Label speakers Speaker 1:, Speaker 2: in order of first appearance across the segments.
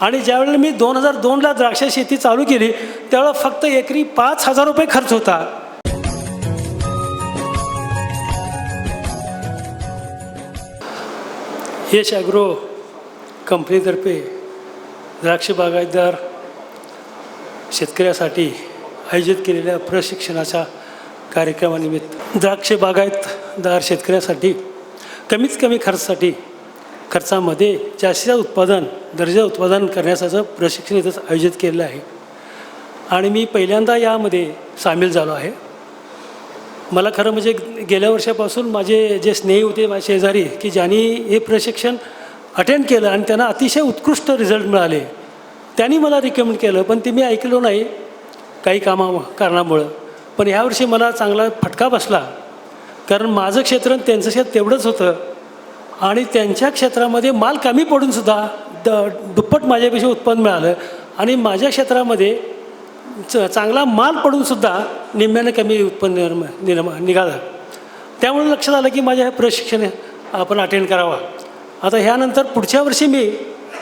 Speaker 1: आणि ज्यावेळेला मी 2002ला द्राक्ष शेती चालू केली त्यावेळेला फक्त एकरी 5,000 रुपये खर्च होता. यश ॲग्रो कंपनीतर्फे द्राक्ष बागायतदार शेतकऱ्यासाठी आयोजित केलेल्या प्रशिक्षणाच्या कार्यक्रमानिमित्त द्राक्ष बागायतदार शेतकऱ्यासाठी कमीत कमी खर्चामध्ये जास्तीत दर्जा उत्पादन करण्याचं प्रशिक्षण इथं आयोजित केलेलं आहे आणि मी पहिल्यांदा यामध्ये सामील झालो आहे. मला खरं म्हणजे गेल्या वर्षापासून माझे जे स्नेही होते माझे शेजारी की ज्यांनी हे प्रशिक्षण अटेंड केलं आणि त्यांना अतिशय उत्कृष्ट रिझल्ट मिळाले, त्यांनी मला रिकमेंड केलं, पण ते मी ऐकलो नाही काही कारणामुळं. पण ह्यावर्षी मला चांगला फटका बसला, कारण माझं क्षेत्र त्यांचं क्षेत्र तेवढंच होतं आणि त्यांच्या क्षेत्रामध्ये माल कमी पडूनसुद्धा दुप्पट माझ्यापेक्षा उत्पन्न मिळालं आणि माझ्या क्षेत्रामध्ये चांगला माल पडूनसुद्धा निम्म्यानं कमी उत्पन्न निघालं. त्यामुळे लक्षात आलं की माझ्या हे प्रशिक्षण आपण अटेंड करावं. आता ह्यानंतर पुढच्या वर्षी मी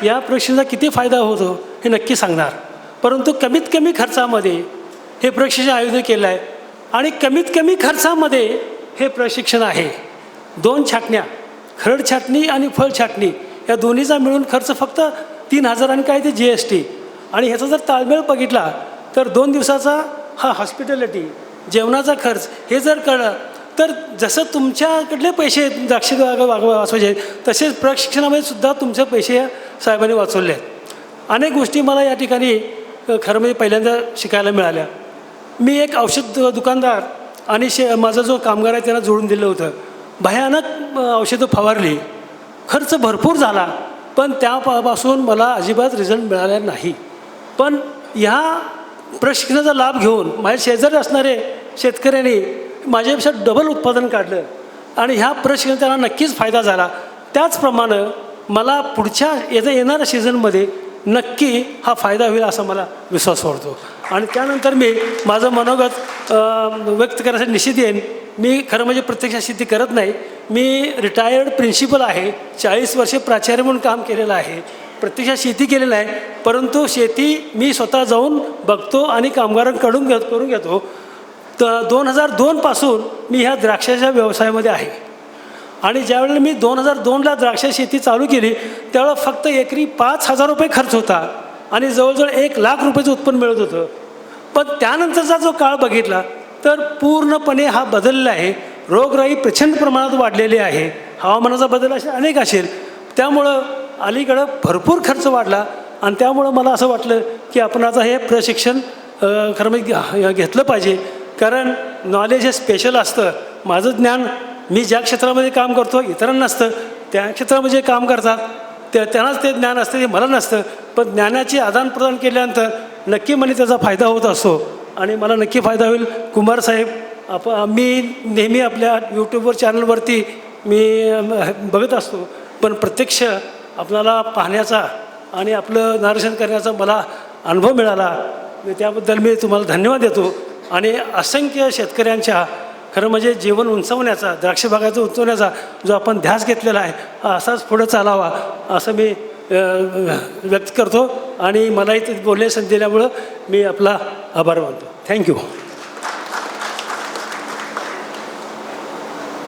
Speaker 1: या प्रशिक्षणाचा किती फायदा होतो हे नक्की सांगणार, परंतु कमीत कमी खर्चामध्ये हे प्रशिक्षण आयोजित केलं आहे आणि कमीत कमी खर्चामध्ये हे प्रशिक्षण आहे. 2 छाटण्या, खरड छाटणी आणि फळ छाटणी या दोन्हीचा मिळून खर्च फक्त 3,000 आणि काय ते GST. आणि ह्याचा जर ताळमेळ बघितला तर 2 दिवसाचा हा हॉस्पिटॅलिटी जेवणाचा खर्च हे जर कळलं तर जसं तुमच्याकडले पैसे द्राक्ष वाचवायचे तसेच प्रशिक्षणामध्ये सुद्धा तुमचे पैसे साहेबांनी वाचवले आहेत. अनेक गोष्टी मला या ठिकाणी खरं म्हणजे पहिल्यांदा शिकायला मिळाल्या. मी एक औषध दुकानदार आणि माझा जो कामगार आहे त्यांना जोडून दिलं होतं. भयानक औषधं फवारली, खर्च भरपूर झाला, पण त्यापासून मला अजिबात रिझल्ट मिळाला नाही. पण ह्या प्रशिक्षणाचा लाभ घेऊन माझ्या शेजारी असणारे शेतकऱ्यांनी माझ्यापेक्षा डबल उत्पादन काढलं आणि ह्या प्रशिक्षणाचा त्यांना नक्कीच फायदा झाला. त्याचप्रमाणे मला पुढच्या येणाऱ्या सीझनमध्ये नक्की हा फायदा होईल असा मला विश्वास वाटतो. आणि त्यानंतर मी माझं मनोगत व्यक्त करण्यासाठी निश्चित येईन. मी खरं म्हणजे प्रत्यक्षात शेती करत नाही. मी रिटायर्ड प्रिन्सिपल आहे, 40 वर्षे प्राचार्य म्हणून काम केलेलं आहे. प्रत्यक्षात शेती केलेलं आहे, परंतु शेती मी स्वतः जाऊन बघतो आणि कामगारांकडून करून घेतो. तर 2002पासून मी ह्या द्राक्षाच्या व्यवसायामध्ये आहे आणि ज्यावेळेला मी 2002ला द्राक्ष शेती चालू केली त्यावेळेला फक्त एकरी 5,000 रुपये खर्च होता आणि जवळजवळ 1,00,000 रुपयाचं उत्पन्न मिळत होतं. पण त्यानंतरचा जो काळ बघितला तर पूर्णपणे हा बदलला आहे. रोगराई प्रचंड प्रमाणात वाढलेली आहे, हवामानाचा बदल असे अनेक असेल, त्यामुळं अलीकडं भरपूर खर्च वाढला आणि त्यामुळं मला असं वाटलं की आपण आता हे प्रशिक्षण खरं म्हणजे घेतलं पाहिजे. कारण नॉलेज हे स्पेशल असतं. माझं ज्ञान मी ज्या क्षेत्रामध्ये काम करतो इतरांना नसतं, त्या क्षेत्रामध्ये जे काम करतात त्यांनाच ते ज्ञान असतं, ते मला नसतं. पण ज्ञानाची आदानप्रदान केल्यानंतर नक्की मला त्याचा फायदा होत असतो आणि मला नक्की फायदा होईल. कुमारसाहेब मी नेहमी आपल्या यूट्यूबवर चॅनलवरती मी बघत असतो, पण प्रत्यक्ष आपल्याला पाहण्याचा आणि आपलं मार्गदर्शन करण्याचा मला अनुभव मिळाला. त्याबद्दल मी तुम्हाला धन्यवाद देतो. आणि असंख्य शेतकऱ्यांच्या खरं म्हणजे जीवन उंचावण्याचा, द्राक्ष बागायचं उंचवण्याचा जो आपण ध्यास घेतलेला आहे हा असाच पुढं चालावा असं मी व्यक्त करतो आणि मलाही ते बोलण्यास संधी दिल्यामुळं मी आपला आभार मानतो. थँक्यू.